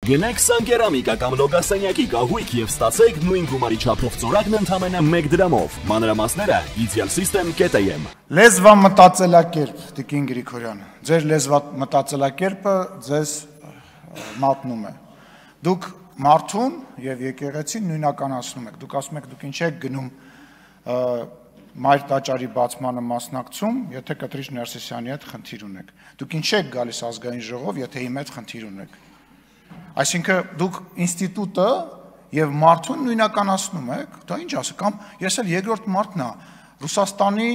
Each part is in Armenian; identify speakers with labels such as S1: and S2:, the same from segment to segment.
S1: Գնեք Սանկերամիկա կամ լոգասենյակի կահույք եւ ստացեք նույն գումարի չափով ծորակն ընդամենը 1 դրամով։ Մանրամասները idealsystem.am։
S2: Լեզվամտածելակերպ Տիկին Գրիգորյան։ Ձեր լեզվամտածելակերպը ձեզ մատնում է։ Դուք մարդուն եւ եկեղեցին նույնականացնում եք։ Դուք ասում եք, դուք ինչ եք գնում Մայր տաճարի բացմանը մասնակցում, եթե Կտրիչ Ներսիսյանի հետ խնդիր ունեք։ Դուք ինչ եք գալիս ազգային ժողով, եթե իմ հետ խնդիր ունեք։ Այսինքն դուք ինստիտուտը եւ մարդուն նույնականացնում եք, դա ինչ ասեք, կամ ես էլ երկրորդ մարդն եմ Ռուսաստանի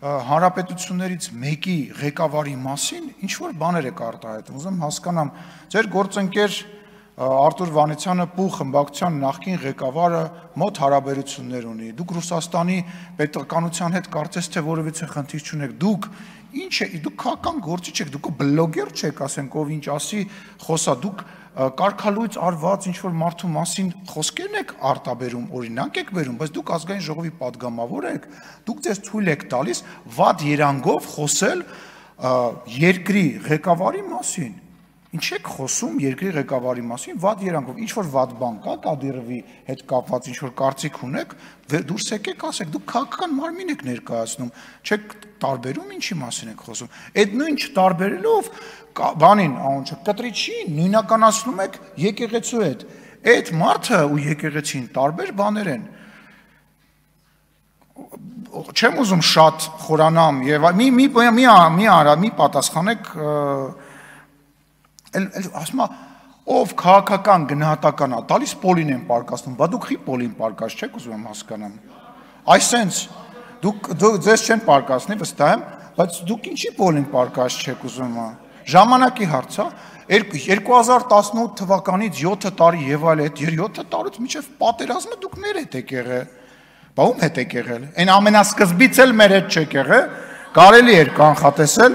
S2: հանրապետություններից մեկի ղեկավարի մասին ինչ որ բաներ եք արտահայտում։ Ուզում հասկանամ, ձեր գործընկեր Արտուր Վանեցյանը Պու խմբակցության նախկին ղեկավարը մոտ հարաբերություններ ունի։ Դուք Ռուսաստանի պետականության հետ կարծես թե որևիցե խնդիր չունեք։ Դուք ինչ է, դուք քաղաքական գործիչ եք, դուք բլոգեր չեք, ասենք, ով ինչ ասի, խոսա, դուք կարգալույծ արված ինչ որ մարդու մասին խոսքերն եք արտաբերում, օրինակ եք բերում, բայց դուք ազգային ժողովի падգամավոր եք, դուք ձեզ թույլ եք տալիս վատ երանգով խոսել երկրի ղեկավարի մասին։ Ինչ եք խոսում երկրի ղեկավարի մասին վատ երանգով, ինչ որ վատ բան կա Կադիրովի հետ կապված, ինչ որ կարծիք ունեք, դուրս եկեք ասեք, դուք քաղաքական մարմին եք ներկայացնում, չեք տարբերում ինչի մասին եք խոսում։ Այդ նույն չտարբերելով բանին, անոնց Կտրիչին նույնականացնում եք եկեղեցու հետ։ Այդ մարդը ու եկեղեցին տարբեր բաներ են։ Չեմ ուզում շատ խորանամ եւ մի պատասխանեք ասում ով քաղաքական գնահատական է տալիս պոլին են պարկասնում, բա դուք խի պոլին պարկած չեք ուզում եմ հասկանամ։ Այսենց դուք ձեզ չեն պարկասնի վստահ եմ, բայց դուք ինչի պոլին պարկած չեք ուզում։ Ժամանակի հարց է 2018 թվականից 7 տարի եւ այլ այդ 7 տարուց մինչեւ պատերազմը դուք մեր հետ եք եղել։ Բա ում հետ եք եղել։ Այն ամենասկզբից էլ մեր հետ չեք եղել, կարելի էր կանխատեսել։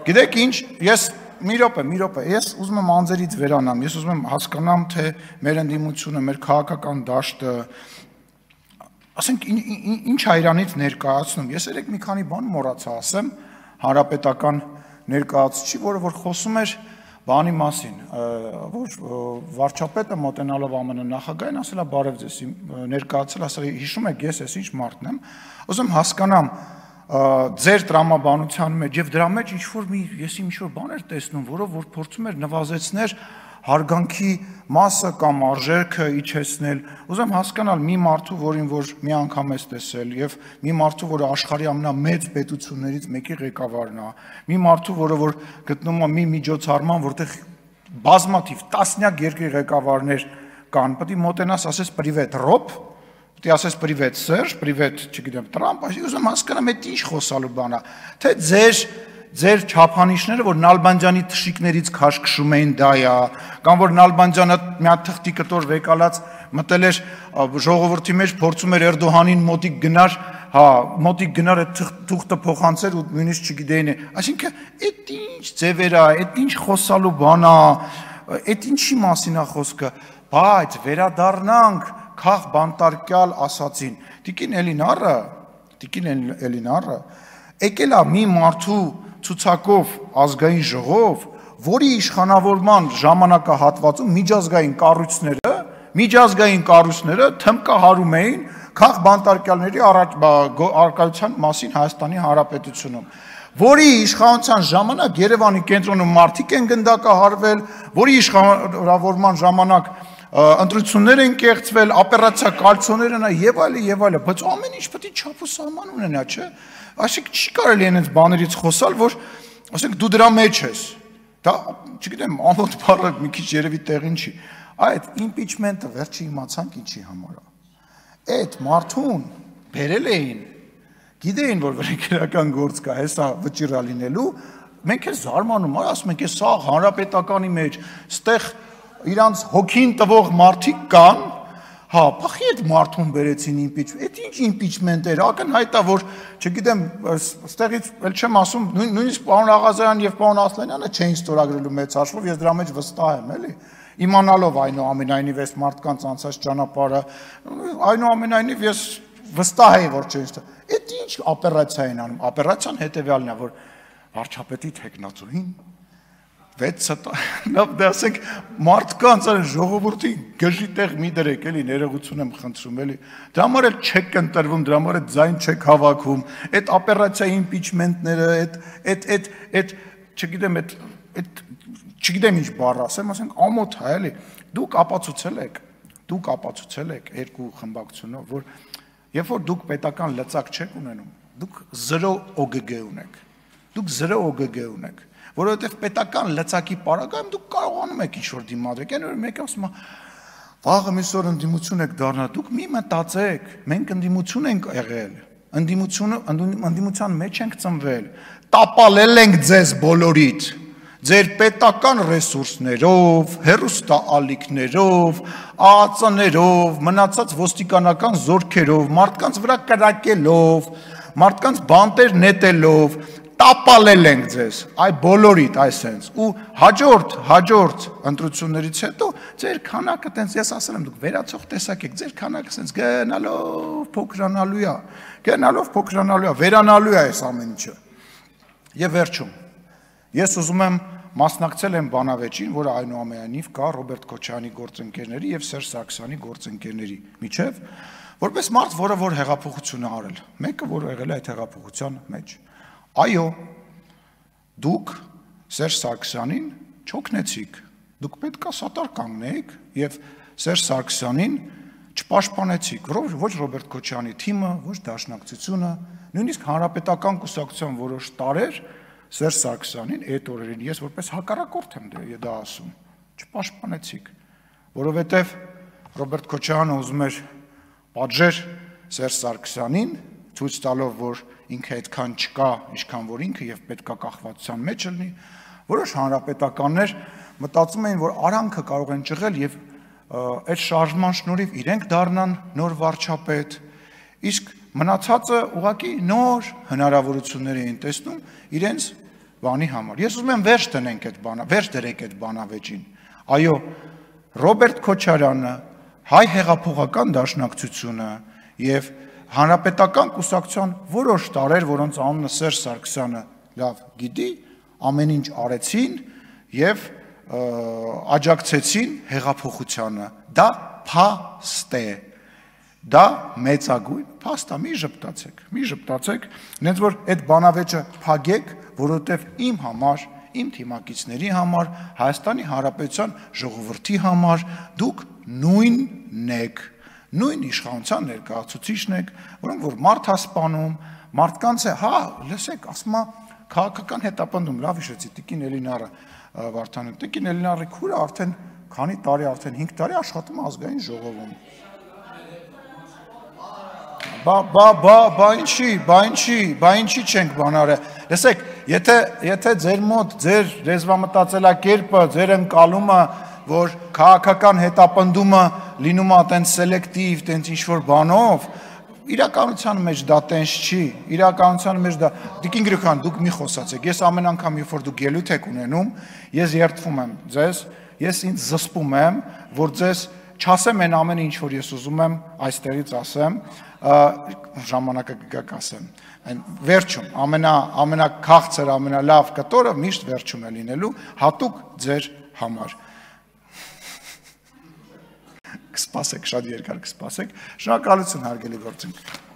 S2: Գիտեք ինչ, ես մի րոպե, ես ուզում եմ անձերից վերանամ, ես ուզում եմ հասկանամ, թե մեր ընդդիմությունը, մեր քաղաքական դաշտը, ասենք ինչ հայրանից ներկայացնում։ Ես երեք մի քանի բան մոռացա ասեմ, հանրապետական ներկայացուցիչ, որը որ խոսում էր բանի մասին, որ վարչապետը մոտենալով ԱՄՆ նախագահին ասել է բարև ձեզ, ներկայացել, ասել հիշում եք ես ինչ մարդն եմ, ուզում հասկանամ ձեր տրամաբանության մեջ եւ դրա մեջ ես ինչ-որ բաներ տեսնում, որով որ փորձում էր նվազեցնել հարգանքի մասը կամ արժեքը իջեցնել։ Ուզում հասկանալ մի մարդու, որին որ մի անգամ ես տեսել եւ մի մարդու, որը աշխարհի ամենամեծ պետություններից մեկի ղեկավարն է, մի մարդու, որը որ գտնում է մի միջոցառման, որտեղ բազմաթիվ տասնյակ երկրի ղեկավարներ կան, պետք է մոտենաս ասես պրիվետ ռոբ Պետք է ասես պրիվետ Սերժ, պրիվետ, չգիտեմ, Տրամփ, ուզում հասկանամ այդ ինչ խոսալու բան է, թե ձեր չափանիշները, որ Նալբանդյանի թշիկներից քաշքշում էին դա է, կամ որ Նալբանդյանը մի հատ թղթի կտոր վեկալած մտել էր ժողովրդի մեջ, փորձում էր Էրդողանին մոտիկ գնար, այդ թուղթը փոխանցեր ու նույնիսկ չգիտեին, այսինքն այդ ինչ ձևեր է, այդ ինչ խոսալու բան է, այդ ինչի մասին է խոսքը, բայց վերադառնանք Քաղ բանտարկյալ ասացին, Տիկին Էլինարը եկել է մի մարդու ցուցակով ազգային ժողով, որի իշխանավորման ժամանակահատվածում միջազգային կառույցները թմկահարում էին քաղ բանտարկյալների առարկայության մասին Հայաստանի Հանրապետությունում, որի իշխանության ժամանակ Երևանի կենտրոնում մարդիկ են գնդակահարվել, որի իշխանավորման ժամանակ ընտրություններ են կեղծվել, օպերացիա կալցոներ են եւ այլն, բայց ամեն ինչ պետք է չափ ու սահման ունենա, չէ՞։ Այսինքն չի կարելի այնպես բաներից խոսալ, որ ասենք դու դրա մեջ ես։ Դա, չգիտեմ, ամոթ բառը մի քիչ երևի տեղին չի։ Այդ impeachment-ը վերջի իմացանք ինչի համար է։ Այդ մարդուն բերել էին, գիտեին, որ վերակերական գործ կա, հեսա վճիռա լինելու, մենք էլ զարմանում, ասում ենք, սա հանրապետականի մեջ, ստեղ իրանց հոգին տվող մարդիկ կան, փախի այդ մարդուն բերեցին impeachment, այդ ինչ impeachment էր, ակնհայտ է, որ, չգիտեմ, ստեղից էլ չեմ ասում, նույնիսկ պարոն Աղազարյան եւ պարոն Ասլանյանը չէին ստորագրելու մեծ հաշվով, ես դրա մեջ վստահ եմ, էլի, իմանալով այնուամենայնիվ այս մարդկանց անցած ճանապարհը, այնուամենայնիվ ես վստահ եի, որ չէին ստորագրել, այդ ինչ օպերացիա են անում, օպերացիան հետեւյալն է, որ վարչապետի թեկնածուին Լավ, դա ասենք մարդկանց այն ժողովրդի գժի տեղ մի դրեք, էլի ներողություն եմ խնդրում, էլի։ Դրա համար էլ չեք ընտրվում, դրա համար էլ ձայն չեք հավաքում։ Այդ օպերացիա իմպիչմենտները, այդ չգիտեմ, այդ չգիտեմ ինչ բառ ասեմ, ասենք ամոթ է, էլի։ Դուք ապացուցել եք երկու խմբակցությունով, որ երբ որ դուք պետական լծակ չեք ունենում, դուք 0 OGG ունեք։ Դուք 0 OGG ունեք, որովհետև պետական լծակի պարագայում դուք կարողանում եք ինչ-որ դիմադրեք, այն որ մեկը ասում է, վաղը միսօր ընդդիմություն եք դառնա, դուք մի մտածեք, մենք ընդդիմություն ենք եղել, ընդդիմության մեջ ենք ծնվել, տապալել ենք ձեզ բոլորիդ, ձեր պետական ռեսուրսներով, հեռուստաալիքներով, ԱԱԾ-ներով, մնացած ոստիկանական զորքերով, մարդկանց վրա կրակելով, մարդկանց բանտեր նետելով, տապալել ենք ձեզ, այ բոլորիդ այսենց, ու հաջորդ ընտրություններից հետո ձեր քանակը տենց, ես ասել եմ, դուք վերացող տեսակ եք, ձեր քանակը տենց գնալով փոքրանալու է, վերանալու է այս ամեն ինչը։ Եվ վերջում, ես ուզում եմ մասնակցել եմ բանավեճին, որը այնուամենայնիվ կա Ռոբերտ Քոչարյանի գործընկերների եւ Սերժ Սարգսյանի գործընկերների միջև, որպես մարդ, որը որ հեղափոխություն է արել, մեկը որ եղել է այդ հեղափոխության մեջ։ Այո, դուք Սերժ Սարգսյանին չօգնեցիք, դուք պետք է սատար կանգնեիք եւ Սերժ Սարգսյանին չպաշտպանեցիք, ոչ Ռոբերտ Քոչարյանի թիմը, ոչ Դաշնակցությունը, նույնիսկ Հանրապետական կուսակցության որոշ տարեր Սերժ Սարգսյանին այդ օրերին ես որպես հակառակորդ եմ դա ասում, չպաշտպանեցիք, որովհետև Ռոբերտ Քոչարյանը ուզում էր պատժեր Սերժ Սարգսյանին, ցույց տալով, որ ինքը այդքան չկա, ինչքան որ ինքը եւ պետքա կախվածության մեջ լինի, որոշ հանրապետականներ մտածում էին, որ արանքը կարող են ճղել եւ այդ շարժման շնորհիվ իրենք դառնան նոր վարչապետ, իսկ մնացածը ուղղակի նոր հնարավորություններ էին տեսնում իրենց բանի համար։ Ես ուզում եմ վերջ դրեք այդ բանավեճին։ Այո, Ռոբերտ Քոչարյանը, հայ հեղափոխական դաշնակցությունը եւ Հանրապետական կուսակցության որոշ տարեր, որոնց անունը Սերժ Սարգսյանը լավ գիտի, ամեն ինչ արեցին եւ աջակցեցին հեղափոխությանը։ Դա փաստ է։ Դա մեծագույն փաստ է, մի ժպտացեք, նենց որ այդ բանավեճը փակեք, որովհետեւ իմ համար, իմ թիմակիցների համար, Հայաստանի Հանրապետության ժողովրդի համար դուք նույնն եք, նույն իշխանության ներկայացուցիչն եք, որոնք որ մարդ հասպանում, մարդկանց է, հա, լսեք, ասում է քաղաքական հետապնդում, լավ հիշեցի, Տիկին Էլինարը Վարդանյան, Տիկին Էլինարի քուրը արդեն քանի տարի, արդեն 5 տարի աշխատում է ազգային ժողովում։ Բա ինչի չենք բանարը։ Լսեք, եթե ձեր մոտ ձեր լեզվամտածելակերպը, ձեր ընկալումը, որ քաղաքական հետապնդումը լինում է տենց սելեկտիվ, տենց ինչ-որ բանով, իրականության մեջ դա տենց չի, իրականության մեջ դա, Տիկին Գրիգորյան, դուք մի խոսացեք, ես ամեն անգամ, երբ որ դուք ելույթ եք ունենում, ես երդվում եմ ձեզ, ես ինձ զսպում եմ, որ ձեզ չասեմ այն ամենը, ինչ որ ես ուզում եմ այստեղից ասեմ, ժամանակը կգաք ասեմ, վերջում, ամենաքաղցր, ամենալավ կտորը միշտ վերջում է լինելու, հատուկ ձեր համար։ Կսպասեք, շատ երկար կսպասեք, շնորհակալություն հարգելի գործընկերներ։